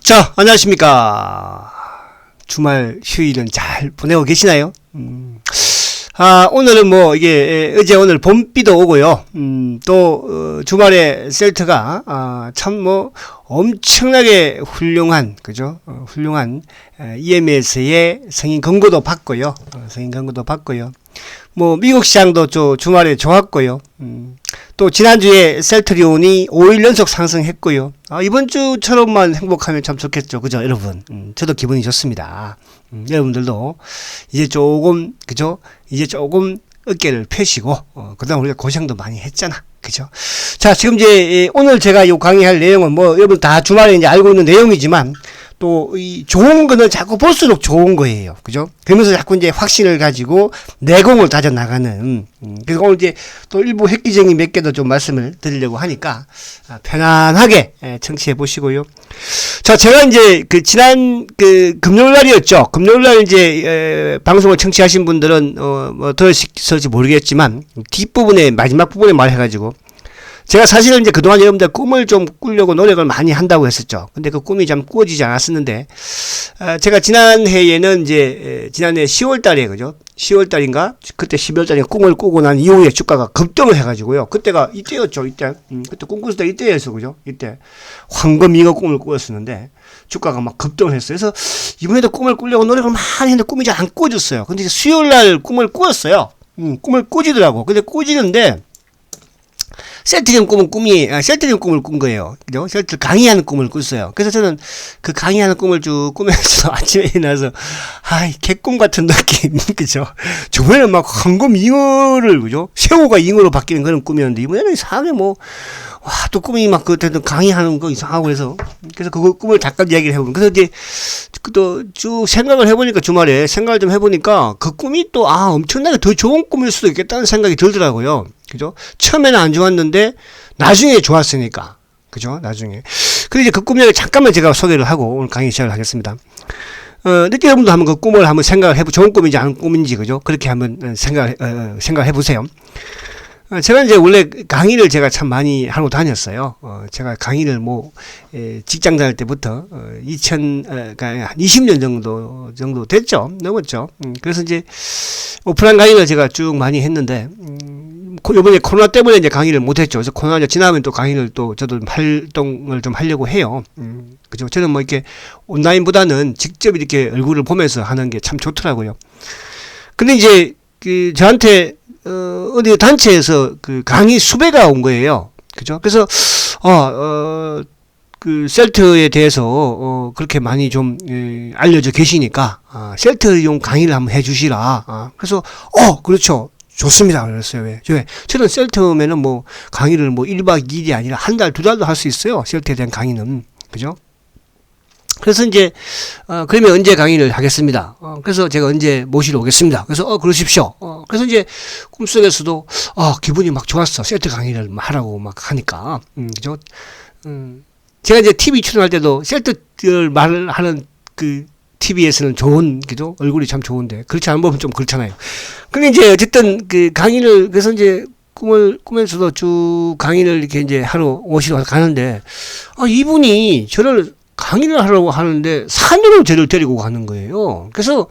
자, 안녕하십니까. 주말 휴일은 잘 보내고 계시나요? 오늘은 뭐, 어제 오늘 봄비도 오고요. 주말에 셀트가, 참 뭐, 엄청나게 훌륭한, 그죠? 훌륭한, EMS의 승인 권고도 받고요. 뭐, 미국 시장도 주말에 좋았고요. 또, 지난주에 셀트리온이 5일 연속 상승했고요. 이번 주처럼만 행복하면 참 좋겠죠. 그죠, 여러분? 저도 기분이 좋습니다. 여러분들도 이제 조금, 그죠? 이제 조금 어깨를 펴시고, 그다음 우리가 고생도 많이 했잖아. 그죠? 자, 지금 오늘 제가 이 강의할 내용은 뭐, 여러분 다 주말에 이제 알고 있는 내용이지만, 또, 좋은 거는 자꾸 볼수록 좋은 거예요. 그죠? 그러면서 자꾸 이제 확신을 가지고 내공을 다져나가는, 그래서 오늘 또 일부 획기적인 몇 개도 좀 말씀을 드리려고 하니까, 편안하게 청취해 보시고요. 자, 제가 이제 지난 금요일 날이었죠. 금요일 날 방송을 청취하신 분들은, 뭐, 들으실지 모르겠지만, 뒷부분에, 마지막 부분에 말해가지고, 제가 사실은 그동안 여러분들 꿈을 좀 꾸려고 노력을 많이 한다고 했었죠. 근데 그 꿈이 좀 꾸어지지 않았었는데, 제가 지난해에는 지난해 10월 달에, 그죠? 10월 달인가? 그때 12월 달에 꿈을 꾸고 난 이후에 주가가 급등을 해가지고요. 그때가 이때였죠, 이때. 그때 꿈 꿨을 때 이때였어, 그죠? 이때. 황금잉어 꿈을 꾸었었는데, 주가가 막 급등을 했어요. 그래서 이번에도 꿈을 꾸려고 노력을 많이 했는데 꿈이 잘 안 꾸어졌어요. 근데 수요일 날 꿈을 꾸었어요. 꿈을 꾸지더라고. 근데 꾸지는데, 셀트리온 꿈을 꾼 거예요. 그죠? 셀트 강의하는 꿈을 꿨어요. 그래서 저는 그 강의하는 꿈을 쭉 꾸면서 아침에 일어나서, 개꿈 같은 느낌, 그죠? 저번에는 막 황금 잉어를, 그죠? 새우가 잉어로 바뀌는 그런 꿈이었는데, 이번에는 이상하게 또 꿈이 막 그때도 강의하는 거 이상하고 해서, 그래서 그 꿈을 잠깐 이야기를 해보면, 그래서 또 쭉 생각을 해보니까 주말에 생각을 좀 해보니까 그 꿈이 또, 엄청나게 더 좋은 꿈일 수도 있겠다는 생각이 들더라고요. 그죠? 처음에는 안 좋았는데, 나중에 좋았으니까. 그죠? 나중에. 그래서 그 꿈 이야기 잠깐만 제가 소개를 하고 오늘 강의 시작을 하겠습니다. 늦게 여러분도 한번 그 꿈을 한번 생각을 좋은 꿈인지 안 꿈인지, 그죠? 그렇게 한번 생각을 해보세요. 제가 원래 강의를 제가 참 많이 하고 다녔어요. 제가 강의를 직장 다닐 때부터, 20년 정도 됐죠. 넘었죠. 그래서 오프라인 강의를 제가 쭉 많이 했는데, 요번에 코로나 때문에 강의를 못 했죠. 그래서 코로나 지나면 또 강의를 저도 활동을 좀 하려고 해요. 그죠. 저는 이렇게 온라인보다는 직접 이렇게 얼굴을 보면서 하는 게 참 좋더라고요. 근데 저한테, 어디 단체에서 강의 수배가 온 거예요. 그죠? 그래서, 셀트에 대해서, 그렇게 많이 좀, 알려져 계시니까, 셀트용 강의를 한번 해주시라. 그래서, 그렇죠. 좋습니다. 그랬어요. 왜? 저는 셀트면은 강의를 1박 2일이 아니라 한 달, 2달도 할 수 있어요. 셀트에 대한 강의는. 그죠? 그래서 그러면 언제 강의를 하겠습니다. 그래서 제가 언제 모시러 오겠습니다. 그래서, 그러십시오. 그래서 꿈속에서도, 기분이 막 좋았어. 셀트 강의를 하라고 하니까. 그죠? 제가 TV 출연할 때도 셀트를 말을 하는 TV에서는 그죠? 얼굴이 참 좋은데. 그렇지 않은 보면 좀 그렇잖아요. 근데 어쨌든 강의를, 그래서 꿈을 꾸면서도 쭉 강의를 이렇게 하러 오시러 가는데, 이분이 저를 강의를 하려고 하는데 산으로 저를 데리고 가는 거예요. 그래서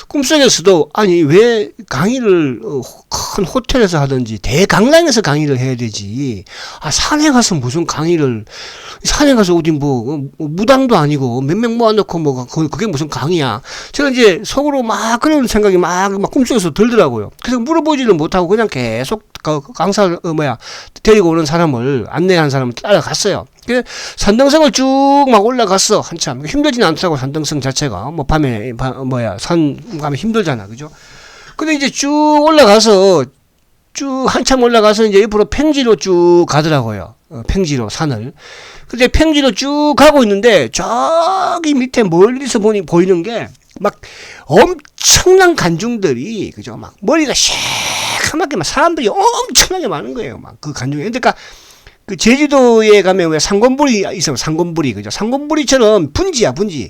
꿈속에서도 왜 강의를 큰 호텔에서 하든지 대강당에서 강의를 해야 되지. 산에 가서 무슨 강의를, 산에 가서 어디 무당도 아니고 몇 명 모아놓고 그게 무슨 강의야. 저는 속으로 그런 생각이 꿈속에서 들더라고요. 그래서 물어보지를 못하고 그냥 계속 데리고 오는 사람을, 안내한 사람을 따라갔어요. 산등성을 쭉 올라갔어. 한참. 힘들진 않더라고, 산등성 자체가. 밤에, 산 가면 힘들잖아. 그죠? 근데 쭉 올라가서, 한참 올라가서 옆으로 평지로 쭉 가더라고요. 평지로, 산을. 근데 평지로 쭉 가고 있는데, 저기 밑에 멀리서 보이는 게, 엄청난 관중들이, 그죠? 머리가 새카맣게 사람들이 엄청나게 많은 거예요. 그 관중에. 그러니까, 제주도에 가면 왜 상권불이 있어요. 상권불이. 그죠? 상권불이처럼 분지야, 분지.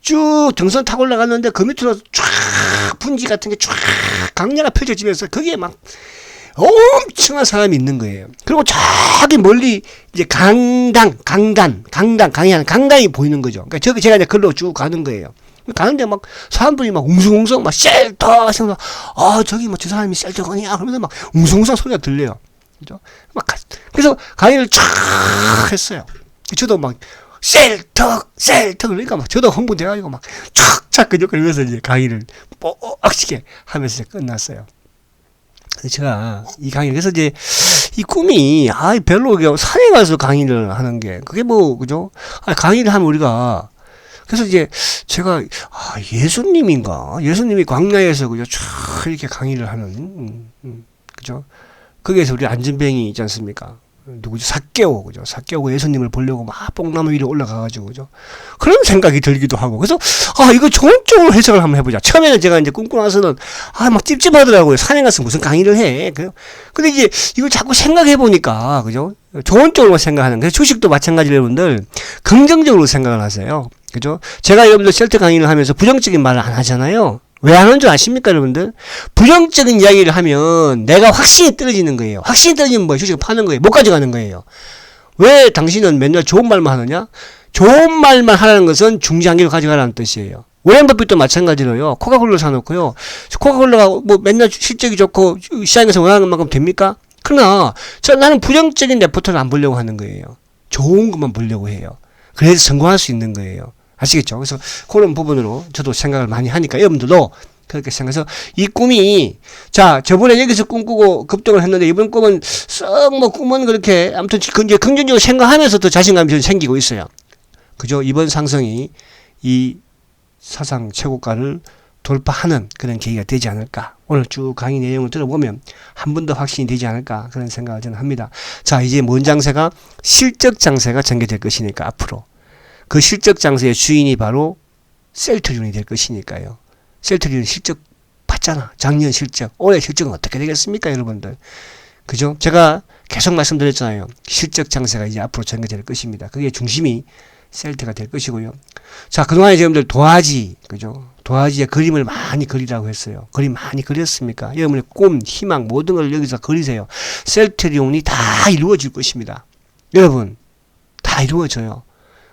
쭉 등선 타고 올라갔는데 그 밑으로 쫙 분지 같은 게 쫙 강야가 펼쳐지면서 거기에 엄청난 사람이 있는 거예요. 그리고 저기 멀리 이제 강하는 강당이 보이는 거죠. 그러니까 제가 이제 글로 쭉 가는 거예요. 가는데 막 사람들이 막 웅성웅성 막 셀터 하면서 저기 뭐 저 사람이 셀터거냐 그러면서 막 웅성웅성 소리가 들려요. 그죠? 막 그래서 강의를 쫙 했어요. 저도 막 셀터 그러니까 막 저도 흥분돼가지고 막 촥촥 그죠? 그러면서 이제 강의를 뻑치게 하면서 끝났어요. 그래서 제가 이 강의를 그래서 이제 이 꿈이 별로 산에 가서 강의를 하는 게 그게 뭐 그죠? 강의를 하면 우리가 그래서 이제 제가 예수님이 광야에서 그죠? 쫙 이렇게 강의를 하는 그죠? 거기에서 우리 안전뱅이 있지 않습니까? 누구죠? 그죠? 삭개오 예수님을 보려고 막 뽕나무 위로 올라가가지고, 그죠? 그런 생각이 들기도 하고. 그래서, 이거 좋은 쪽으로 해석을 한번 해보자. 처음에는 제가 이제 꿈꾸고 나서는, 막 찝찝하더라고요. 산에 가서 무슨 강의를 해. 근데 이제 이걸 자꾸 생각해보니까, 그죠? 좋은 쪽으로 생각하는. 그래서 주식도 마찬가지로 여러분들, 긍정적으로 생각을 하세요. 그죠? 제가 여러분들 셀터 강의를 하면서 부정적인 말을 안 하잖아요. 왜 안 하는 줄 아십니까, 여러분들? 부정적인 이야기를 하면 내가 확신이 떨어지는 거예요. 확신이 떨어지면 뭐예요? 주식을 파는 거예요. 못 가져가는 거예요. 왜 당신은 맨날 좋은 말만 하느냐? 좋은 말만 하라는 것은 중장기로 가져가라는 뜻이에요. 워렌 버핏도 마찬가지로요. 코카콜라 사놓고요. 코카콜라가 뭐 맨날 실적이 좋고 시장에서 원하는 만큼 됩니까? 그러나 나는 부정적인 레포트를 안 보려고 하는 거예요. 좋은 것만 보려고 해요. 그래서 성공할 수 있는 거예요. 아시겠죠? 그래서 그런 부분으로 저도 생각을 많이 하니까 여러분들도 그렇게 생각해서 이 꿈이 저번에 여기서 꿈꾸고 급등을 했는데 이번 꿈은 썩 뭐 꿈은 그렇게 아무튼 이제 긍정적으로 생각하면서 더 자신감이 좀 생기고 있어요. 그죠? 이번 상승이 이 사상 최고가를 돌파하는 그런 계기가 되지 않을까. 오늘 쭉 강의 내용을 들어보면 한 번 더 확신이 되지 않을까 그런 생각을 저는 합니다. 이제 뭔 장세가 실적 장세가 전개될 것이니까 앞으로. 그 실적 장세의 주인이 바로 셀트리온이 될 것이니까요. 셀트리온 실적 봤잖아. 작년 실적, 올해 실적은 어떻게 되겠습니까, 여러분들? 그죠? 제가 계속 말씀드렸잖아요. 실적 장세가 이제 앞으로 전개될 것입니다. 그게 중심이 셀트가 될 것이고요. 그동안에 여러분들 도화지, 그죠? 도화지의 그림을 많이 그리라고 했어요. 그림 많이 그렸습니까? 여러분의 꿈, 희망, 모든 걸 여기서 그리세요. 셀트리온이 다 이루어질 것입니다. 여러분, 다 이루어져요.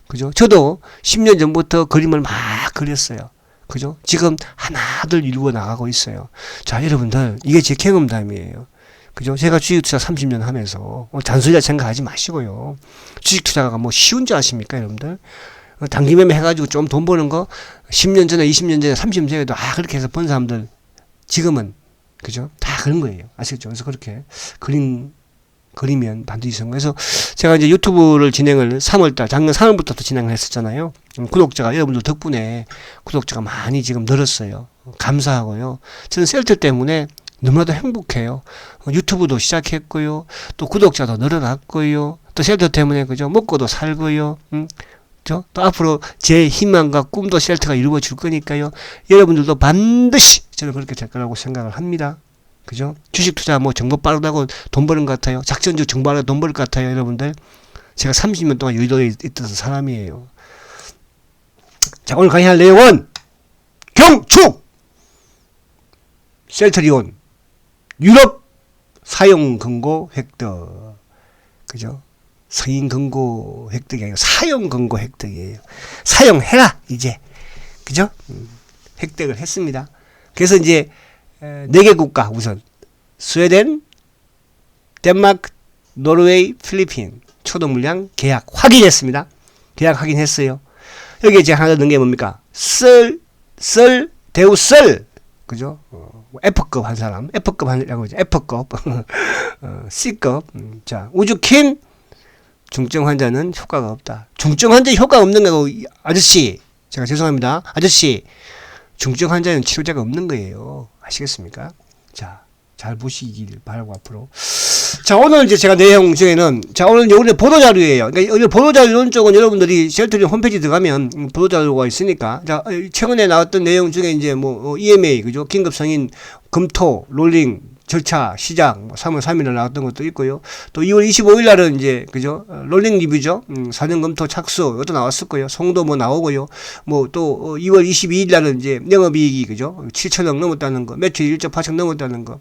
그죠? 저도 10년 전부터 그림을 막 그렸어요. 그죠? 지금 하나둘 이루어 나가고 있어요. 여러분들, 이게 제 경험담이에요. 그죠? 제가 주식 투자 30년 하면서, 잔소리라 생각하지 마시고요. 주식 투자가 뭐 쉬운 줄 아십니까, 여러분들? 단기 매매 해가지고 좀 돈 버는 거, 10년 전에, 20년 전에, 30년 전에도, 그렇게 해서 번 사람들, 지금은, 그죠? 다 그런 거예요. 아시겠죠? 그래서 그렇게 그리면 반드시 성공. 그래서 제가 이제 유튜브를 진행을 작년 3월부터 또 진행을 했었잖아요. 구독자가 여러분들 덕분에 구독자가 많이 지금 늘었어요. 감사하고요. 저는 셀트 때문에 너무나도 행복해요. 유튜브도 시작했고요. 또 구독자도 늘어났고요. 또 셀트 때문에 그죠? 먹고도 살고요. 또 앞으로 제 희망과 꿈도 셀트가 이루어질 거니까요. 여러분들도 반드시 저는 그렇게 될 거라고 생각을 합니다. 그죠? 주식 투자 정보 빠르다고 돈 버는 것 같아요. 작전적 정보 빠르다고 돈 벌 것 같아요, 여러분들. 제가 30년 동안 여의도에 있던 사람이에요. 오늘 강의할 내용은 경축! 셀트리온 유럽 사용 권고 획득. 그죠? 승인 권고 획득이 아니고 사용 권고 획득이에요. 사용해라, 이제. 그죠? 획득을 했습니다. 그래서 이제 4개 국가 우선 스웨덴, 덴마크, 노르웨이, 필리핀 초도 물량 계약 확인했습니다. 계약 확인했어요. 여기에 제가 하나 더 넣은 게 뭡니까? 대우썰 그죠? F급 한 사람 F급 한라고 하죠. F급 C급 우주킨 중증 환자는 효과가 없다. 중증 환자 효과가 없는 거고 아저씨 제가 죄송합니다. 아저씨 중증 환자는 치료제가 없는 거예요. 아시겠습니까? 잘 보시길 바라고 앞으로. 오늘 이제 제가 내용 중에는 오늘 우리 보도자료예요. 그러니까 보도자료 이런 쪽은 여러분들이 셀트리온 홈페이지 들어가면 보도자료가 있으니까. 최근에 나왔던 내용 중에 이제 EMA 그죠? 긴급 승인 금토 롤링 절차 시작 3월 3일에 나왔던 것도 있고요. 또 2월 25일 날은 이제 그죠 롤링 리뷰죠. 4년 검토 착수 이것도 나왔을 거예요. 송도 뭐 나오고요. 뭐 또 2월 22일 날은 이제 영업이익이 그죠 7천억 넘었다는 거, 매출 1.8천 넘었다는 거,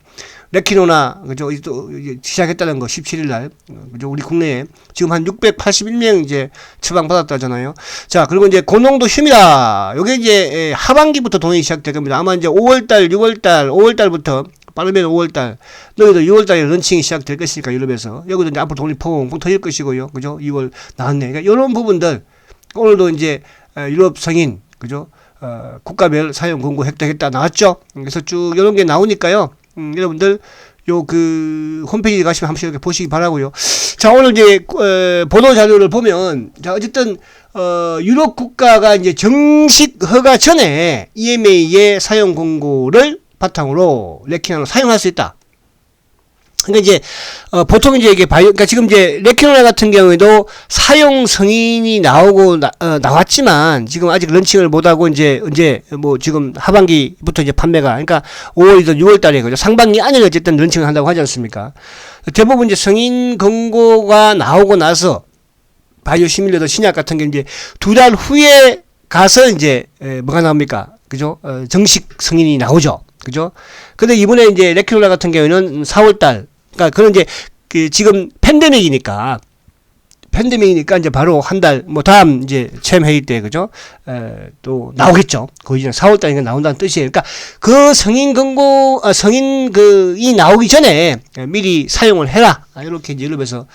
레키노나 그죠 또 시작했다는 거 17일 날 그죠 우리 국내에 지금 한 681명 이제 처방 받았다잖아요. 자 그리고 이제 고농도 흉이다. 요게 이제 하반기부터 동행이 시작될 겁니다. 아마 이제 5월달, 6월달, 5월달부터 빠르면 5월달, 너희도 6월달에 런칭이 시작될 것이니까 유럽에서 여기도 이제 앞으로 돈이 퐁퐁 터질 것이고요. 그죠? 2월 나왔네. 그러니까 이런 부분들 오늘도 이제 유럽 성인 그죠? 국가별 사용 권고 획득했다 나왔죠. 그래서 쭉 이런 게 나오니까요. 여러분들 요 그 홈페이지 가시면 한 번씩 이렇게 보시기 바라고요. 자 오늘 이제 보도 자료를 보면 자 어쨌든 유럽 국가가 이제 정식 허가 전에 EMA의 사용 권고를 바탕으로 레키노를 사용할 수 있다. 그러니까 이제 보통 이제 이게 그러니까 지금 이제 레키노나 같은 경우에도 사용 승인이 나오고 나왔지만 지금 아직 런칭을 못하고 이제 뭐 지금 하반기부터 이제 판매가 그러니까 5월이든 6월달에 그죠 상반기 안에 어쨌든 런칭을 한다고 하지 않습니까? 대부분 이제 승인 권고가 나오고 나서 바이오 시밀러드 신약 같은 게 이제 2달 후에 가서 이제 뭐가 나옵니까? 그죠? 정식 승인이 나오죠. 그죠? 근데 이번에 이제 레키노나 같은 경우에는 4월달, 그러니까 그런 이제 그 지금 팬데믹이니까 이제 바로 한 달, 뭐 다음 이제 체험 회의 때, 그죠? 또 나오겠죠. 거의 이제 4월달인가 나온다는 뜻이에요. 그러니까 그 승인 권고, 이 나오기 전에 미리 사용을 해라. 이렇게 이제 유럽에서,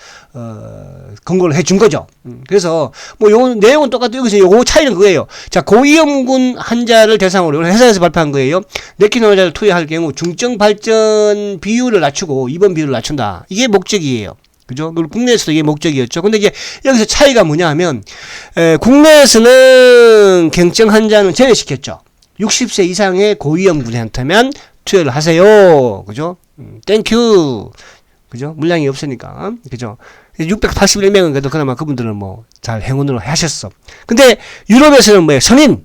권고를 해준 거죠. 그래서 뭐 요 내용은 똑같아요. 여기서 요 차이는 그거예요. 자, 고위험군 환자를 대상으로 회사에서 발표한 거예요. 레키노나를 투여할 경우 중증 발전 비율을 낮추고 입원 비율을 낮춘다. 이게 목적이에요. 그죠? 그리고 국내에서도 이게 목적이었죠. 근데 이제 여기서 차이가 뭐냐 하면, 국내에서는 경증 환자는 제외시켰죠. 60세 이상의 고위험군한테만 투여를 하세요. 그죠? 땡큐. 그죠? 물량이 없으니까. 그죠? 681명은 그래도 그나마 그분들은 뭐 잘 행운으로 하셨어. 근데 유럽에서는 뭐예요? 성인.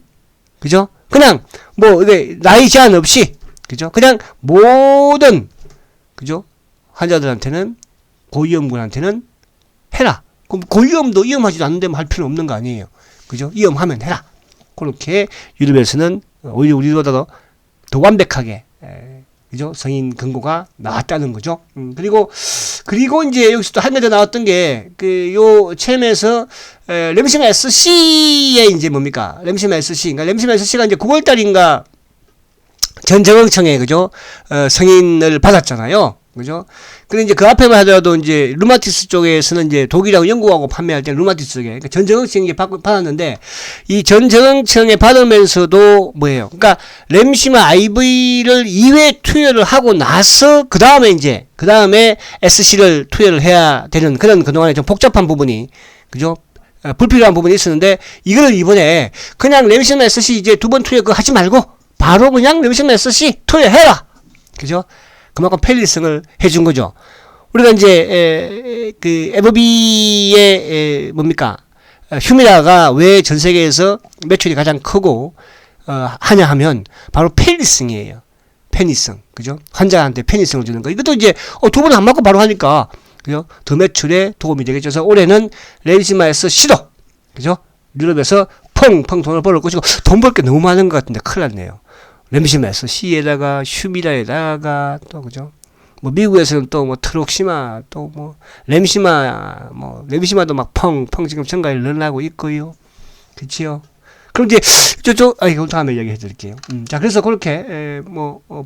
그죠? 그냥 뭐 이게 나이 제한 없이. 그죠? 그냥 모든 그죠? 환자들한테는 고위험군한테는 해라. 그럼 고위험도 위험하지도 않는데 할 필요는 없는 거 아니에요. 그죠? 위험하면 해라. 그렇게 유럽에서는 오히려 우리보다도 더 완벽하게 그죠? 승인 권고가 나왔다는 거죠. 그리고 이제 여기서 또 한 가지 나왔던 게 요 체험에서 램시마 SC의 이제 뭡니까? 램시마 SC. 그러니까 램시마 SC가 이제 9월 달인가 전정청에 그죠? 승인을 받았잖아요. 그죠? 근데 이제 그 앞에만 하더라도 이제 루마티스 쪽에서는 이제 독일하고 영국하고 판매할 때 루마티스 쪽에 그러니까 전정청에 받았는데 이 전정청에 받으면서도 뭐예요? 그러니까 램시마 IV를 2회 투여를 하고 나서 그 다음에 SC를 투여를 해야 되는 그런 그동안에 좀 복잡한 부분이 그죠? 불필요한 부분이 있었는데 이거를 이번에 그냥 램시마 SC 이제 2번 투여 그거 하지 말고 바로 그냥 램시마 SC 투여해라. 그죠? 그만큼 편리성을 해준 거죠. 우리가 이제 그 에버비의 뭡니까 휴미라가 왜 전 세계에서 매출이 가장 크고 하냐 하면 바로 편리성이에요. 편리성, 그죠? 환자한테 편리성을 주는 거. 이것도 이제 2번 안 맞고 바로 하니까 그죠? 더 매출에 도움이 되겠죠. 그래서 올해는 램시마에서 시도, 그죠? 유럽에서 펑펑 돈을 벌을 것이고 돈 벌 게 너무 많은 것 같은데 큰일 났네요. 램시마에서 C에다가 휴미라에다가 또 그죠? 뭐 미국에서는 또 뭐 트록시마 또 뭐 램시마도 막 펑펑 지금 증가를 늘어나고 있고요. 그치요? 그럼 이제 이거 다음에 얘기해 드릴게요. 자, 그래서 그렇게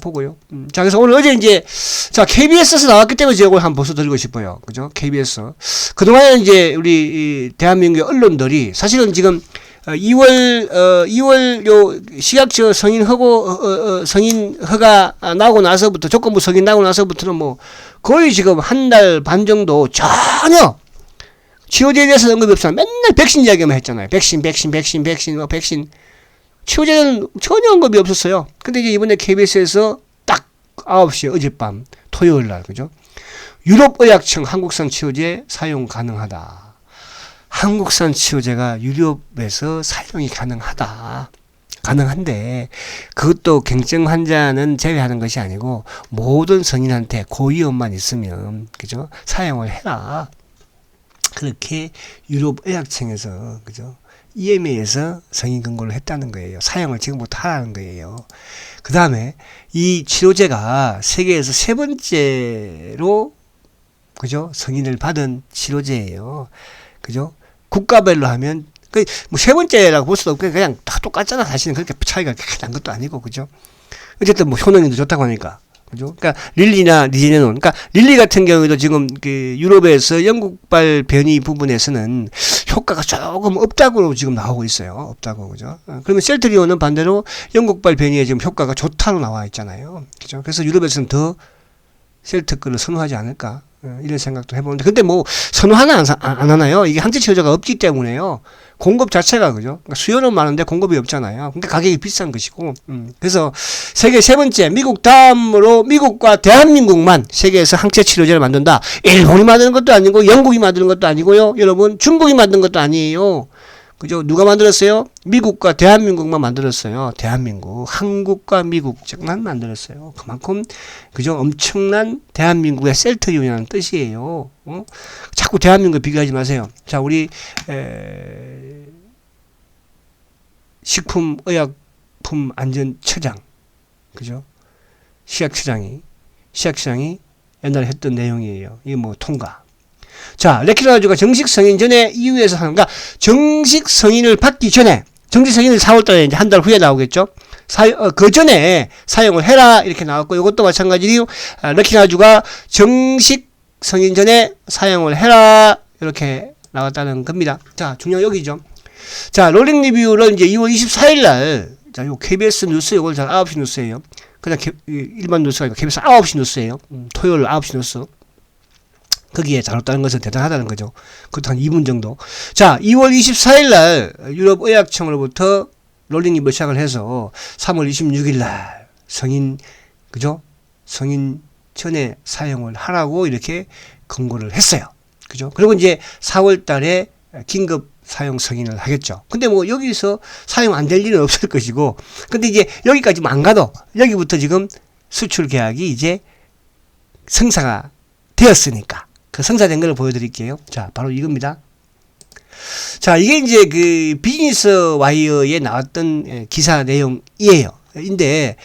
보고요. 자, 그래서 오늘 어제 이제 자, KBS에서 나왔기 때문에 제가 오늘 한번 보수 드리고 싶어요. 그죠? KBS. 그동안에 이제 우리 대한민국의 언론들이 사실은 지금 2월 요 식약처 승인 허가 나오고 나서부터 조건부 승인 나오고 나서부터는 뭐 거의 지금 한 달 반 정도 전혀 치료제에 대해서 언급이 없잖아요. 맨날 백신 이야기만 했잖아요. 백신. 치료제는 전혀 언급이 없었어요. 근데 이제 이번에 KBS에서 딱 9시에 어젯밤 토요일 날 그죠? 유럽의약청 한국산 치료제 사용 가능하다. 한국산 치료제가 유럽에서 사용이 가능하다. 가능한데 그것도 경증 환자는 제외하는 것이 아니고 모든 성인한테 고위험만 있으면 그죠? 사용을 해라. 그렇게 유럽 의학청에서 그죠? EMA에서 성인 권고를 했다는 거예요. 사용을 지금부터 하라는 거예요. 그 다음에 이 치료제가 세계에서 세 번째로 그죠? 승인을 받은 치료제예요. 그죠? 국가별로 하면 뭐 세 번째라고 볼 수도 없고 그냥 다 똑같잖아. 사실은 그렇게 차이가 크게 난 것도 아니고 그죠? 어쨌든 뭐 효능이 좋다고 하니까. 그죠? 그러니까 릴리나 리제네논. 그러니까 릴리 같은 경우에도 지금 그 유럽에서 영국발 변이 부분에서는 효과가 조금 없다고 지금 나오고 있어요. 없다고 그죠? 그러면 셀트리온은 반대로 영국발 변이에 지금 효과가 좋다고 나와 있잖아요. 그죠? 그래서 유럽에서는 더 셀트 거를 선호하지 않을까? 이런 생각도 해보는데 근데 뭐 선호하나 안 하나요? 이게 항체 치료제가 없기 때문에요. 공급 자체가 그죠? 그러니까 수요는 많은데 공급이 없잖아요. 그러니까 가격이 비싼 것이고. 그래서 세계 세 번째 미국 다음으로 미국과 대한민국만 세계에서 항체 치료제를 만든다. 일본이 만드는 것도 아니고 영국이 만드는 것도 아니고요. 여러분 중국이 만든 것도 아니에요. 그죠? 누가 만들었어요? 미국과 대한민국만 만들었어요. 대한민국, 한국과 미국만 만들었어요. 그만큼 그죠? 엄청난 대한민국의 셀트리온이라는 뜻이에요. 자꾸 대한민국 비교하지 마세요. 자, 우리 식품의약품안전처장, 그죠? 시약처장이 옛날에 했던 내용이에요. 이게 뭐 통과. 자, 레키나주가 정식 승인 전에 EU에서 하는, 그러니까 정식 승인을 받기 전에, 정식 승인을 4월달에 이제 한 달 후에 나오겠죠? 그 전에 사용을 해라 이렇게 나왔고, 이것도 마찬가지로 레키나주가 정식 승인 전에 사용을 해라 이렇게 나왔다는 겁니다. 자, 중요한 여기죠. 자, 롤링 리뷰를 이제 2월 24일 날, 자, 요 KBS 뉴스, 이걸 잘 9시 뉴스예요. 그냥 일반 뉴스가 아니고 KBS 9시 뉴스예요. 토요일 9시 뉴스. 거기에 다뤘다는 것은 대단하다는 거죠. 그것도 한 2분 정도. 자, 2월 24일 날 유럽의학청으로부터 롤링 리뷰 시작을 해서 3월 26일 날 성인, 그죠? 성인 전에 사용을 하라고 이렇게 권고를 했어요. 그죠? 그리고 이제 4월 달에 긴급 사용 승인을 하겠죠. 근데 뭐 여기서 사용 안 될 일은 없을 것이고, 근데 이제 여기까지 안 가도 여기부터 지금 수출 계약이 이제 성사가 되었으니까 그 성사된 걸 보여드릴게요. 자, 바로 이겁니다. 자, 이게 이제 그 비즈니스 와이어에 나왔던 기사 내용이에요. 인데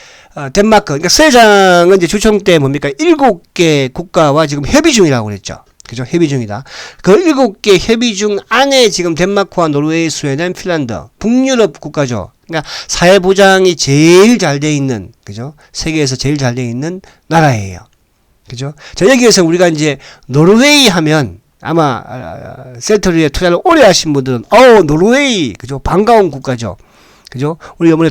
덴마크, 그러니까 수혜장은 이제 주총 때 뭡니까? 7개 국가와 지금 협의 중이라고 그랬죠. 그죠? 협의 중이다. 그 7개 협의 중 안에 지금 덴마크와 노르웨이, 스웨덴, 핀란드, 북유럽 국가죠. 그러니까 사회보장이 제일 잘 돼 있는, 그죠? 세계에서 제일 잘 돼 있는 나라예요. 그죠? 자, 여기에서 우리가 이제 노르웨이 하면 아마 셀트리온에 투자를 오래 하신 분들은 노르웨이, 그죠? 반가운 국가죠. 그죠? 우리 이번에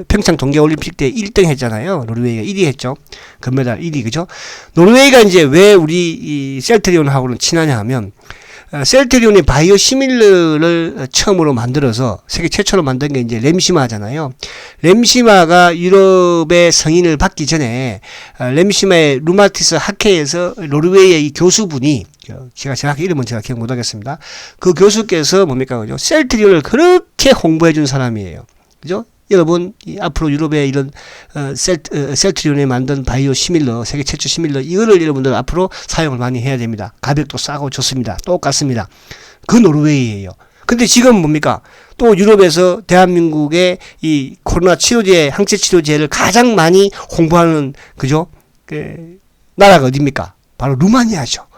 평창 동계올림픽 때 1등 했잖아요. 노르웨이가 1위 했죠. 금메달 1위, 그죠? 노르웨이가 이제 왜 우리 이 셀트리온하고는 친하냐 하면, 셀트리온이 바이오 시밀러를 처음으로 만들어서 세계 최초로 만든 게 이제 렘시마잖아요. 렘시마가 유럽의 승인을 받기 전에 렘시마의 루마티스 학회에서 노르웨이의 이 교수분이, 제가 정확히 이름은 제가 기억 못하겠습니다. 그 교수께서 뭡니까, 그죠? 셀트리온을 그렇게 홍보해 준 사람이에요. 그죠? 여러분, 앞으로 유럽의 이런 셀트리온에 만든 바이오 시밀러, 세계 최초 시밀러, 이거를 여러분들 앞으로 사용을 많이 해야 됩니다. 가격도 싸고 좋습니다. 똑같습니다. 그 노르웨이예요. 근데 지금 뭡니까? 또 유럽에서 대한민국의 이 코로나 치료제, 항체 치료제를 가장 많이 홍보하는, 그죠? 나라가 어디입니까? 바로 루마니아죠.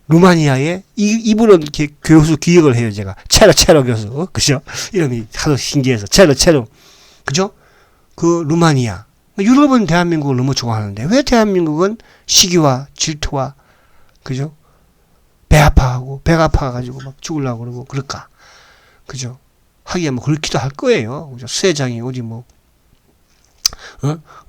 루마니아에 이분은 이렇게 교수 기억을 해요. 제가 체로 교수, 그죠? 이름이 하도 신기해서 체로, 그죠? 그 루마니아. 유럽은 대한민국을 너무 좋아하는데 왜 대한민국은 시기와 질투와, 그죠? 배가 아파가지고 막 죽으려고 그러고 그럴까? 그죠? 하기야 뭐 그렇기도 할 거예요. 그죠? 수혜장이 어디 뭐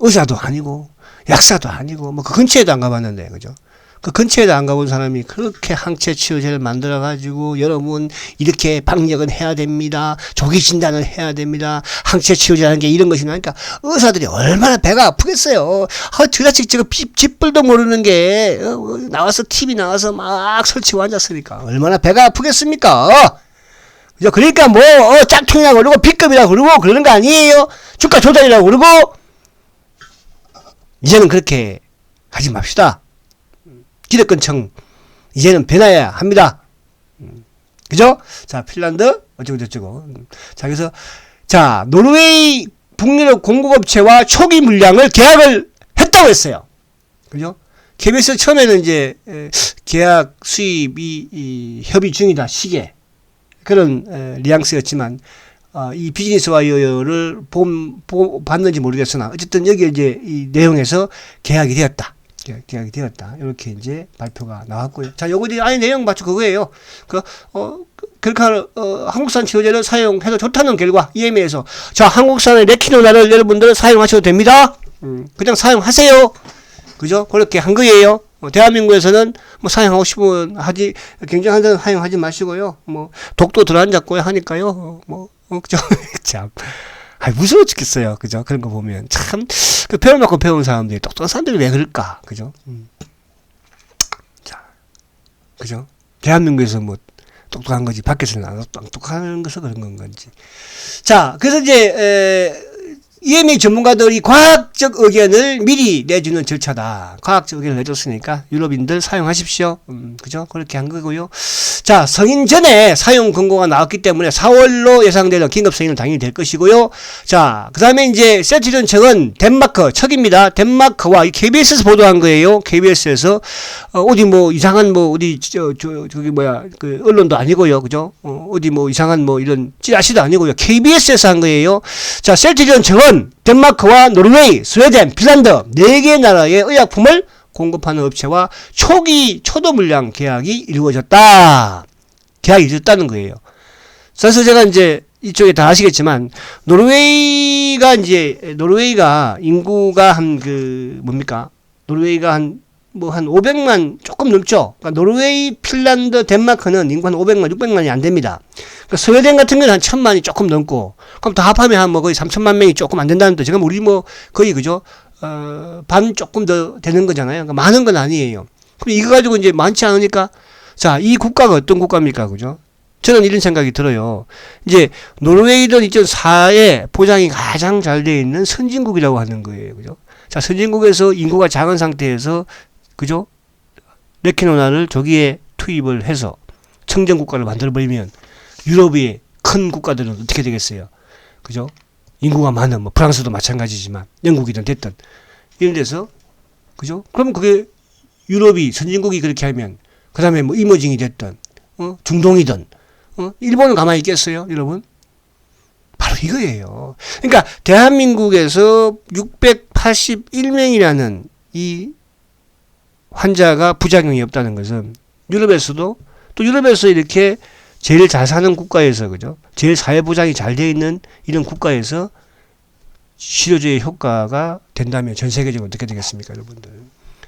의사도 아니고 약사도 아니고 뭐 그 근처에도 안 가봤는데, 그죠? 그 근처에도 안 가본 사람이 그렇게 항체 치료제를 만들어가지고 여러분 이렇게 방역은 해야 됩니다. 조기 진단을 해야 됩니다. 항체 치료제라는 게 이런 것이 나니까 의사들이 얼마나 배가 아프겠어요. 드라식 저거 쥐뿔도 모르는 게 나와서 TV 나와서 막 설치고 앉았으니까 얼마나 배가 아프겠습니까? 그죠? 그러니까 뭐, 짝퉁이라고 그러고, B급이라고 그러고, 그러는 거 아니에요? 주가 조달이라고 그러고, 이제는 그렇게 하지 맙시다. 기득권층, 이제는 변화해야 합니다. 그죠? 자, 핀란드, 어쩌고저쩌고. 자, 그래서, 자, 노르웨이 북유럽 공급업체와 초기 물량을 계약을 했다고 했어요. 그죠? KBS 처음에는 이제, 계약 수입이 협의 중이다, 시계. 그런, 뉘앙스였지만, 이 비즈니스 와이어를 봤는지 모르겠으나, 어쨌든 여기 이제 이 내용에서 계약이 되었다. 계약이 되었다. 이렇게 이제 발표가 나왔고요. 자, 요거 이제 안에 내용 맞죠? 그거예요. 한국산 치료제를 사용해도 좋다는 결과, EMA에서. 자, 한국산의 레키노나를 여러분들 사용하셔도 됩니다. 그냥 사용하세요. 그죠? 그렇게 한 거예요. 대한민국에서는 뭐 사용하고 싶으면 굉장한 데는 사용하지 마시고요. 뭐, 독도 들어앉았고요. 하니까요. 그죠? 참. 무서워 죽겠어요. 그죠? 그런 거 보면. 참, 배워놓고 배운 사람들이, 똑똑한 사람들이 왜 그럴까? 그죠? 자, 그죠? 대한민국에서 뭐, 똑똑한 거지. 밖에서는 안 똑똑한 것은 그런 건지. 자, 그래서 이제, EMA 전문가들이 과학적 의견을 미리 내주는 절차다. 과학적 의견을 내줬으니까 유럽인들 사용하십시오. 그죠? 그렇게 한 거고요. 자, 성인 전에 사용 권고가 나왔기 때문에 4월로 예상되는 긴급 승인은 당연히 될 것이고요. 자, 그 다음에 이제 셀트리온 측은 덴마크 척입니다. 덴마크와 KBS에서 보도한 거예요. KBS에서 어디 뭐 이상한 뭐 어디 저기 뭐야 그 언론도 아니고요. 그죠? 어디 뭐 이상한 뭐 이런 찌라시도 아니고요. KBS에서 한 거예요. 자, 셀트리온 측은 덴마크와 노르웨이, 스웨덴, 핀란드 4개 나라의 의약품을 공급하는 업체와 초도 물량 계약이 이루어졌다. 계약이 이루어졌다는 거예요. 그래서 제가 이제 이쪽에 다 아시겠지만 노르웨이가 인구가 노르웨이가 한 500만 조금 넘죠. 그러니까 노르웨이, 핀란드, 덴마크는 인구 한 500만, 600만이 안 됩니다. 그러니까 스웨덴 같은 경우는 한 1000만이 조금 넘고, 그럼 다 합하면 한 거의 3000만 명이 조금 안 된다는 뜻. 지금 우리 거의 그죠? 반 조금 더 되는 거잖아요. 그러니까 많은 건 아니에요. 그럼 이거 가지고 이제 많지 않으니까, 자, 이 국가가 어떤 국가입니까? 그죠? 저는 이런 생각이 들어요. 이제 노르웨이는 2004에 포장이 가장 잘 되어 있는 선진국이라고 하는 거예요. 그죠? 자, 선진국에서 인구가 작은 상태에서 그죠? 레키노나를 저기에 투입을 해서 청정국가를 만들어버리면 유럽의 큰 국가들은 어떻게 되겠어요? 그죠? 인구가 많은 뭐 프랑스도 마찬가지지만 영국이든 됐든 이런 데서 그죠? 그럼 그게 유럽이 선진국이 그렇게 하면 그 다음에 뭐 이머징이 됐든 중동이든 일본은 가만히 있겠어요? 여러분? 바로 이거예요. 그러니까 대한민국에서 681명이라는 이 환자가 부작용이 없다는 것은 유럽에서도 또 유럽에서 이렇게 제일 잘 사는 국가에서 그죠? 제일 사회 보장이 잘 되어 있는 이런 국가에서 치료제의 효과가 된다면 전 세계적으로 어떻게 되겠습니까, 여러분들?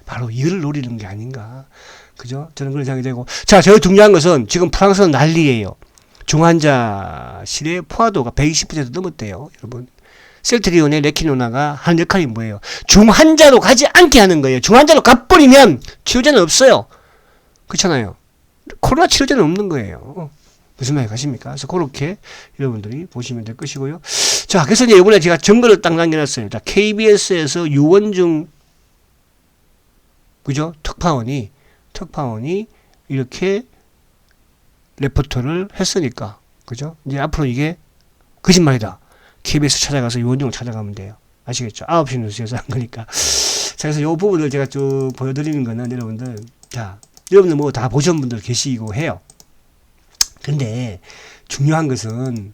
바로 이를 노리는 게 아닌가. 그죠? 저는 그런 생각이 되고. 자, 제일 중요한 것은 지금 프랑스는 난리예요. 중환자실의 포화도가 120% 넘었대요, 여러분. 셀트리온의 레키노나가 하는 역할이 뭐예요? 중환자로 가지 않게 하는 거예요. 중환자로 가버리면 치료제는 없어요. 그렇잖아요. 코로나 치료제는 없는 거예요. 무슨 말이 가십니까? 그래서 그렇게 여러분들이 보시면 될 것이고요. 자, 그래서 이제 이번에 제가 정보를 딱 남겨놨어요. 자, KBS에서 유원중, 그죠? 특파원이 이렇게 레포트를 했으니까, 그죠? 이제 앞으로 이게 거짓말이다. KBS 찾아가서 유원중을 찾아가면 돼요. 아시겠죠? 9시 뉴스에서 한 거니까. 자, 그래서 요 부분을 제가 쭉 보여드리는 거는 여러분들, 자, 여러분들 뭐 다 보신 분들 계시고 해요. 근데 중요한 것은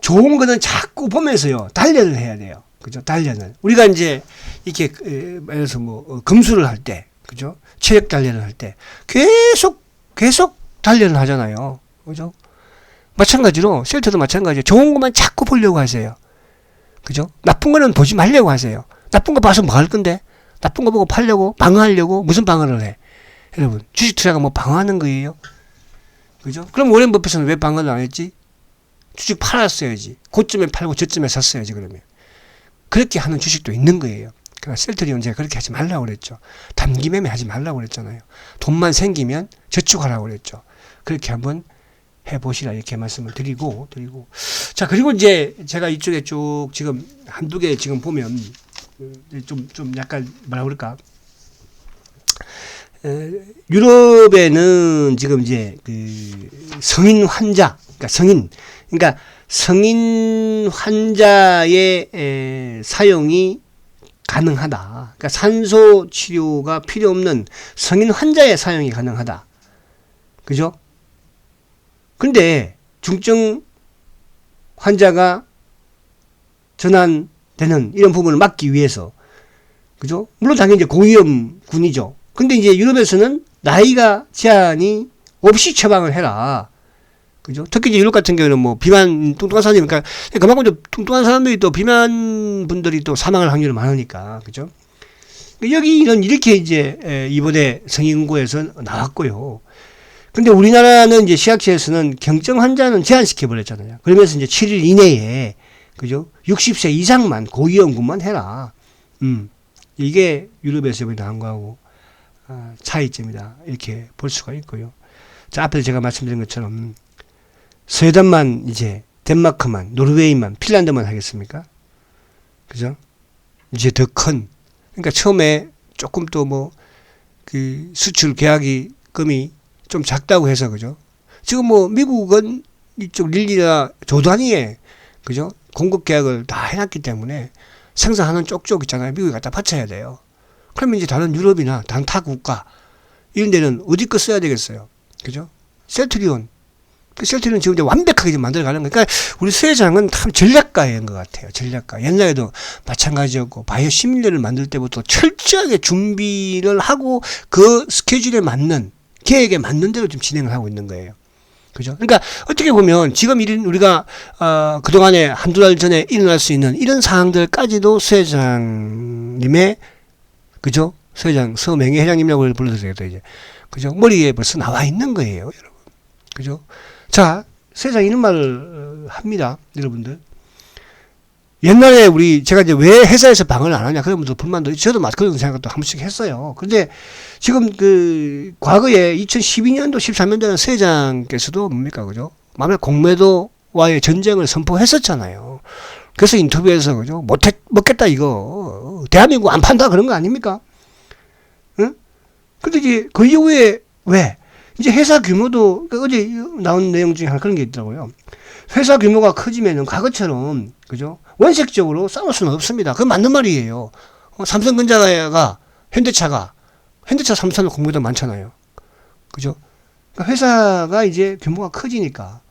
좋은 거는 자꾸 보면서요. 단련을 해야 돼요. 그죠? 단련을. 우리가 이제 이렇게, 예를 들어서 뭐, 금수를 할 때, 그죠? 체력 단련을 할 때 계속 단련을 하잖아요. 그죠? 마찬가지로 셀트도 마찬가지예요. 좋은 것만 자꾸 보려고 하세요. 그죠? 나쁜 거는 보지 말려고 하세요. 나쁜 거 봐서 뭐 할 건데? 나쁜 거 보고 팔려고? 방어하려고? 무슨 방어를 해? 여러분, 주식 투자가 뭐 방어하는 거예요? 그죠? 그럼 워렌 버핏은 왜 방어를 안 했지? 주식 팔았어야지. 고점에 팔고 저점에 샀어야지, 그러면. 그렇게 하는 주식도 있는 거예요. 그러니까 셀트리온 제가 그렇게 하지 말라고 그랬죠. 단기 매매 하지 말라고 그랬잖아요. 돈만 생기면 저축하라고 그랬죠. 그렇게 한번 해보시라 이렇게 말씀을 드리고. 자, 그리고 이제 제가 이쪽에 쭉 지금 한두 개 지금 보면 좀 약간 뭐라 그럴까. 유럽에는 지금 이제 그 성인 환자, 그러니까 성인 환자의 사용이 가능하다. 그러니까 산소 치료가 필요 없는 성인 환자의 사용이 가능하다. 그죠? 근데 중증 환자가 전환되는 이런 부분을 막기 위해서, 그죠? 물론 당연히 이제 고위험군이죠. 근데 이제 유럽에서는 나이가 제한이 없이 처방을 해라. 그죠? 특히 이제 유럽 같은 경우는 뭐 비만, 뚱뚱한 사람이, 그러니까 그만큼 좀 뚱뚱한 사람들이 또 비만 분들이 또 사망할 확률이 많으니까. 그죠? 여기는 이렇게 이제 이번에 성인고에서 나왔고요. 근데 우리나라는 이제 시학체에서는 경증 환자는 제한시켜 버렸잖아요. 그러면서 이제 7일 이내에, 그죠? 60세 이상만 고위험군만 해라. 이게 유럽에서 이번에 나온 거하고 차이점이다. 이렇게 볼 수가 있고요. 자, 앞에서 제가 말씀드린 것처럼 스웨덴만 이제 덴마크만, 노르웨이만, 핀란드만 하겠습니까? 그죠? 이제 더 큰, 그러니까 처음에 조금 또 뭐 그 수출 계약금이 좀 작다고 해서, 그죠? 지금 뭐 미국은 이쪽 릴리나 조 단위에, 그죠? 공급 계약을 다 해놨기 때문에 생산하는 쪽쪽 있잖아요. 미국에 갖다 바쳐야 돼요. 그러면 이제 다른 유럽이나 다른 타 국가 이런 데는 어디 거 써야 되겠어요? 그죠? 셀트리온. 그 셀트리온 지금 이제 완벽하게 좀 만들어가는 거니까, 그러니까 우리 수 회장은 참 전략가인 것 같아요. 전략가. 옛날에도 마찬가지였고, 바이오 시밀러를 만들 때부터 철저하게 준비를 하고 그 스케줄에 맞는, 계획에 맞는 대로 좀 진행을 하고 있는 거예요. 그죠? 그러니까 어떻게 보면 지금 우리가 그동안에 한두 달 전에 일어날 수 있는 이런 상황들까지도 수 회장님의, 그죠? 수 회장, 서명예 회장님이라고 불러도 되겠다, 이제. 그죠? 머리에 벌써 나와 있는 거예요, 여러분. 그죠? 자, 수 회장 이런 말을 합니다, 여러분들. 옛날에 제가 이제 왜 회사에서 방을 안 하냐, 그런 분들 불만도, 저도 그런 생각도 한 번씩 했어요. 근데 지금 과거에 2012년도, 13년도에는 수 회장께서도 뭡니까, 그죠? 만약 공매도와의 전쟁을 선포했었잖아요. 그래서 인터뷰에서, 그죠? 먹겠다, 이거. 대한민국 안 판다, 그런 거 아닙니까? 응? 근데 이제 그 이후에 왜? 이제 회사 규모도, 어제 나온 내용 중에 하나 그런 게 있더라고요. 회사 규모가 커지면은 과거처럼, 그죠? 원색적으로 싸울 수는 없습니다. 그건 맞는 말이에요. 삼성전자가, 현대차 삼성은 공매도 많잖아요. 그죠? 그러니까 회사가 이제 규모가 커지니까.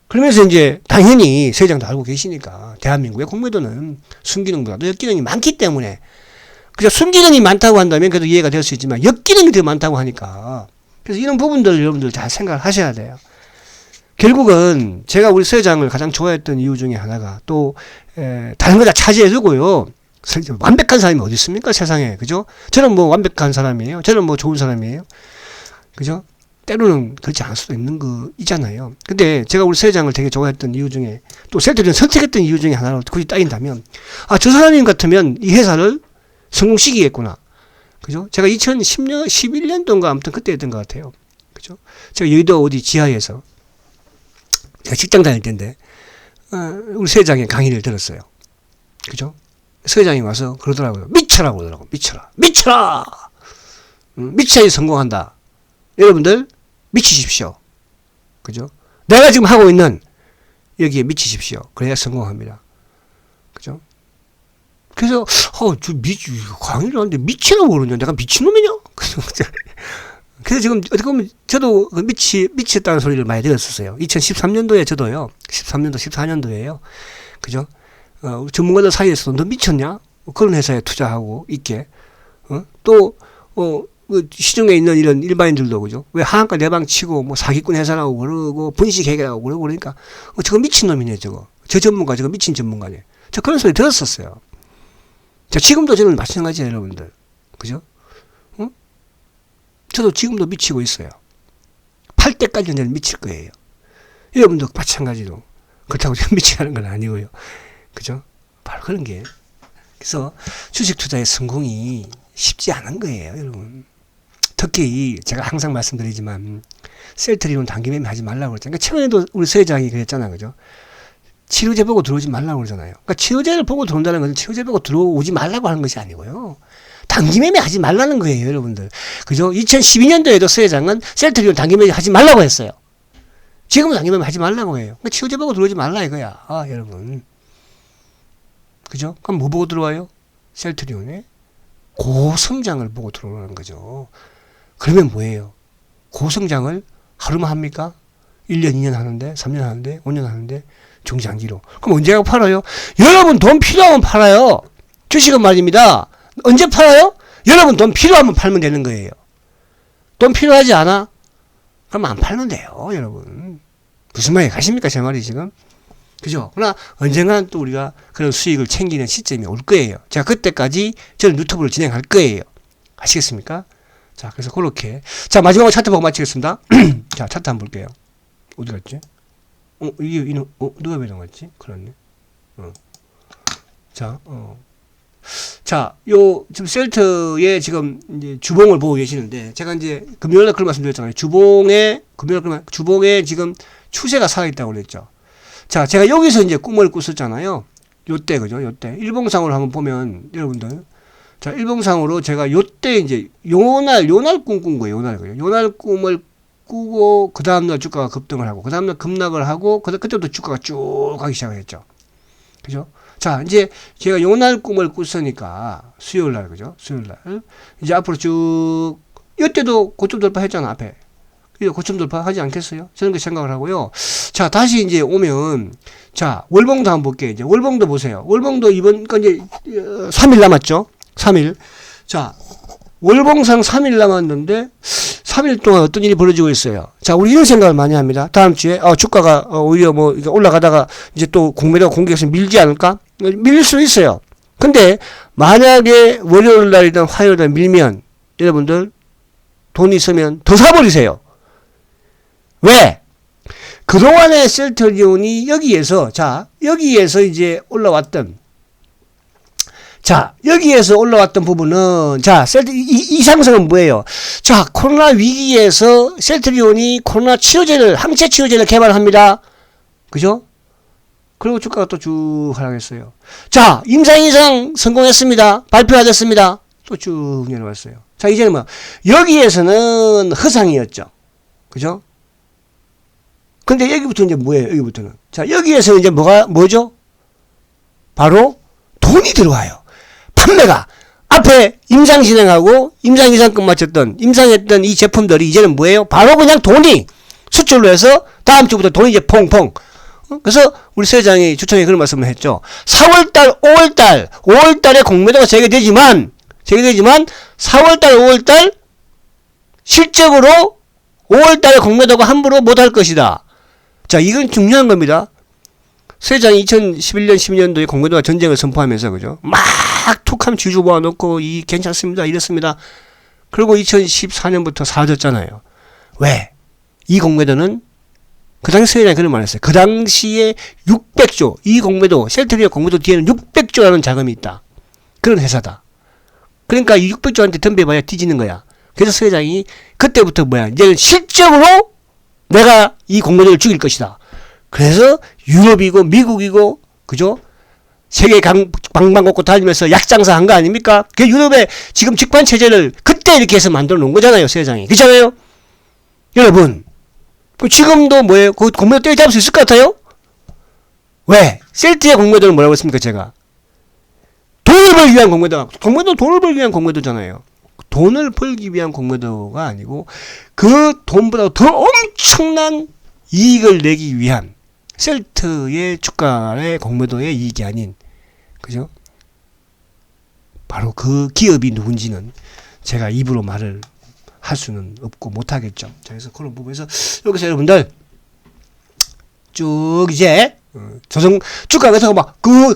그러면서 이제 당연히 세장도 알고 계시니까 대한민국의 공매도는 순기능보다도 역기능이 많기 때문에, 그죠? 순기능이 많다고 한다면 그래도 이해가 될 수 있지만 역기능이 더 많다고 하니까, 그래서 이런 부분들 여러분들 잘 생각을 하셔야 돼요. 결국은 제가 우리 수 회장을 가장 좋아했던 이유 중에 하나가 또 다른 거 다 차지해두고요. 완벽한 사람이 어디 있습니까, 세상에. 그죠? 저는 뭐 완벽한 사람이에요. 저는 뭐 좋은 사람이에요. 그죠? 때로는 그렇지 않을 수도 있는 거 있잖아요. 근데 제가 우리 수 회장을 되게 좋아했던 이유 중에, 또 셀트리온 선택했던 이유 중에 하나로 굳이 따진다면, 저 사람님 같으면 이 회사를 성공시키겠구나. 그죠? 제가 2010년, 11년도인가 아무튼 그때 했던 것 같아요. 그죠? 제가 여의도 어디 지하에서 제가 직장 다닐 때인데, 우리 수 회장의 강의를 들었어요. 그죠? 수 회장이 와서 그러더라고요. 미쳐라 그러더라고요. 미쳐라! 미쳐야 성공한다. 여러분들, 미치십시오. 그죠? 내가 지금 하고 있는 여기에 미치십시오. 그래야 성공합니다. 그죠? 그래서, 강의를 하는데 미치라고 그러냐? 내가 미친놈이냐? 그래서 지금 어떻게 보면 저도 미쳤다는 소리를 많이 들었었어요. 2013년도에 저도요. 13년도, 14년도에요. 그죠? 전문가들 사이에서도 너 미쳤냐? 그런 회사에 투자하고 있게. 또, 시중에 있는 이런 일반인들도, 그죠? 왜 하한가 내방 치고, 뭐 사기꾼 회사라고 그러고, 분식회계라고 그러고 그러니까, 저거 미친놈이네, 저거. 저 전문가, 저거 미친 전문가네. 저 그런 소리 들었었어요. 자, 지금도 저는 마찬가지예요, 여러분들. 그죠? 저도 지금도 미치고 있어요. 팔 때까지는 저는 미칠 거예요. 여러분도 마찬가지로. 그렇다고 제가 미치는 건 아니고요. 그죠? 바로 그런 게. 그래서 주식 투자의 성공이 쉽지 않은 거예요, 여러분. 특히 제가 항상 말씀드리지만 셀트리온 단기 매매 하지 말라고 그랬잖아요. 그러니까 최근에도 우리 서 회장이 그랬잖아요. 그죠? 치료제 보고 들어오지 말라고 그러잖아요. 그러니까 치료제를 보고 들어온다는 것은 치료제 보고 들어오지 말라고 하는 것이 아니고요. 단기 매매 하지 말라는 거예요, 여러분들. 그죠? 2012년도에도 서 회장은 셀트리온 단기 매매 하지 말라고 했어요. 지금은 단기 매매 하지 말라고 해요. 그러니까 치료제 보고 들어오지 말라 이거야. 여러분. 그죠? 그럼 뭐 보고 들어와요? 셀트리온에 고성장을 보고 들어오는 거죠. 그러면 뭐예요? 고성장을 하루만 합니까? 1년, 2년 하는데, 3년 하는데, 5년 하는데, 중장기로. 그럼 언제 가고 팔아요? 여러분 돈 필요하면 팔아요. 주식은 말입니다. 언제 팔아요? 여러분 돈 필요하면 팔면 되는 거예요. 돈 필요하지 않아? 그럼 안 팔면 돼요, 여러분. 무슨 말이 가십니까, 제 말이 지금? 그죠? 그러나 언젠가는 또 우리가 그런 수익을 챙기는 시점이 올 거예요. 제가 그때까지 저는 유튜브를 진행할 거예요. 아시겠습니까? 자, 그래서 그렇게. 자, 마지막으로 차트 보고 마치겠습니다. 자, 차트 한번 볼게요. 어디 갔지? 누가 왜 나갔지? 그렇네. 자, 지금 셀트의 지금 이제 주봉을 보고 계시는데, 제가 이제 금요일날 그런 말씀 드렸잖아요. 주봉에 지금 추세가 살아있다고 그랬죠. 자, 제가 여기서 이제 꿈을 꿨었잖아요. 요때, 그죠? 요때. 일봉상으로 한번 보면, 여러분들. 자, 일봉상으로 제가 요때 이제, 요날 꿈 꾼 거예요. 요날 꿈을 꾸고, 그 다음날 주가가 급등을 하고, 그 다음날 급락을 하고, 그때부터 주가가 쭉 가기 시작했죠. 그죠? 자, 이제 제가 요날 꿈을 꿨으니까, 수요일날, 그죠? 수요일날. 이제 앞으로 쭉, 이때도 고점 돌파했잖아, 앞에. 고점 돌파하지 않겠어요? 저는 그 생각을 하고요. 자, 다시 이제 오면, 자, 월봉도 한번 볼게요. 이제 월봉도 보세요. 월봉도 이번, 이제, 3일 남았죠? 3일. 자, 월봉상 3일 남았는데, 3일 동안 어떤 일이 벌어지고 있어요? 자, 우리 이런 생각을 많이 합니다. 다음 주에, 주가가, 오히려 뭐, 올라가다가, 이제 또 공매도가 공격해서 밀지 않을까? 밀릴 수도 있어요. 근데, 만약에 월요일 날이든 화요일 날 밀면, 여러분들, 돈이 있으면 더 사버리세요. 왜? 그동안의 셀트리온이 여기에서 이제 올라왔던, 여기에서 올라왔던 부분은, 이 상승은 뭐예요? 자, 코로나 위기에서 셀트리온이 코로나 치료제를, 항체 치료제를 개발합니다. 그죠? 그리고 주가가 또 쭉 하락했어요. 자, 임상 성공했습니다. 발표가 됐습니다. 또 쭉 내려왔어요. 자, 이제는 뭐, 여기에서는 허상이었죠. 그죠? 근데 여기부터 이제 뭐예요? 여기부터는. 자, 여기에서 이제 뭐죠? 바로 돈이 들어와요. 판매가. 앞에 임상 진행하고, 임상 이상급 마쳤던, 임상했던 이 제품들이 이제는 뭐예요? 바로 그냥 돈이 수출로 해서 다음 주부터 돈이 이제 퐁퐁. 그래서 우리 서 회장이 주총에 그런 말씀을 했죠. 4월달, 5월달에 공매도가 재개되지만, 4월달, 5월달, 실적으로 5월달에 공매도가 함부로 못할 것이다. 자, 이건 중요한 겁니다. 서 회장이 2011년, 12년도에 공매도와 전쟁을 선포하면서, 그죠? 막 툭하면 지주 모아놓고, 괜찮습니다. 이랬습니다. 그리고 2014년부터 사라졌잖아요. 왜? 이 공매도는, 그 당시 서 회장이 그런 말을 했어요. 그 당시에 600조, 이 공매도, 셀트리온 공매도 뒤에는 600조라는 자금이 있다. 그런 회사다. 그러니까 이 600조한테 덤벼봐야 뒤지는 거야. 그래서 서 회장이 그때부터 이제는 실적으로 내가 이 공매도를 죽일 것이다. 그래서 유럽이고 미국이고, 그죠? 세계 방방곡곡 다니면서 약장사 한 거 아닙니까? 그 유럽의 지금 직관 체제를 그때 이렇게 해서 만들어 놓은 거잖아요, 서 회장이. 그렇잖아요? 여러분, 지금도 그 공매도 때려잡을 수 있을 것 같아요? 왜? 셀트의 공매도는 뭐라고 했습니까, 제가? 돈을 벌기 위한 돈을 벌기 위한 공매도잖아요. 돈을 벌기 위한 공매도가 아니고 그 돈보다 더 엄청난 이익을 내기 위한 셀트의 주가의 공매도의 이익이 아닌, 그죠? 바로 그 기업이 누군지는 제가 입으로 말을 할 수는 없고 못하겠죠. 자, 그래서 그런 부분에서 여기서 여러분들 쭉 이제 주가가 그래서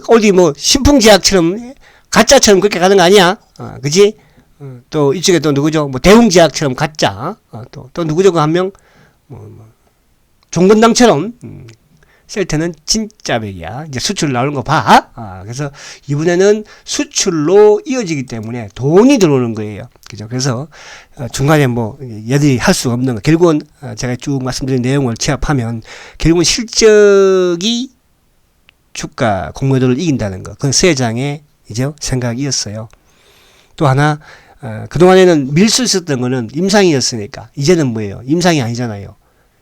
어디 신풍제약처럼 가짜처럼 그렇게 가는 거 아니야? 그지? 또 이쪽에 또 누구죠? 대웅제약처럼 가짜. 또 누구죠? 그 한 명? 종건당처럼 셀트는 진짜 백이야. 이제 수출 나오는 거 봐. 그래서 이번에는 수출로 이어지기 때문에 돈이 들어오는 거예요. 그죠? 그래서 중간에 뭐 얘들이 할 수 없는 거. 결국은 제가 쭉 말씀드린 내용을 취합하면 결국은 실적이 주가 공모도를 이긴다는 거. 그건 세 장의 이제 생각이었어요. 또 하나 그동안에는 밀 수 있었던 거는 임상이었으니까 이제는 뭐예요? 임상이 아니잖아요.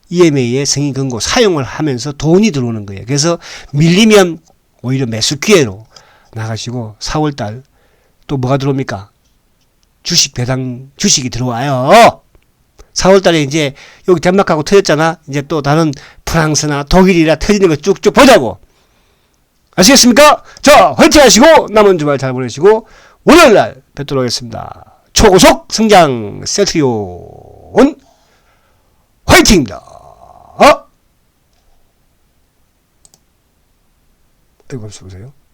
EMA의 승인 권고 사용을 하면서 돈이 들어오는 거예요. 그래서 밀리면 오히려 매수 기회로 나가시고 4월달 또 뭐가 들어옵니까? 주식 배당 주식이 들어와요. 4월달에 이제 여기 덴마크하고 터졌잖아. 이제 또 다른 프랑스나 독일이라 터지는 거 쭉쭉 보자고. 아시겠습니까? 자, 화이팅 하시고 남은 주말 잘 보내시고 월요일날 뵙도록 하겠습니다. 초고속 성장 셀트리온 화이팅입니다. 아이고, 감사합니다.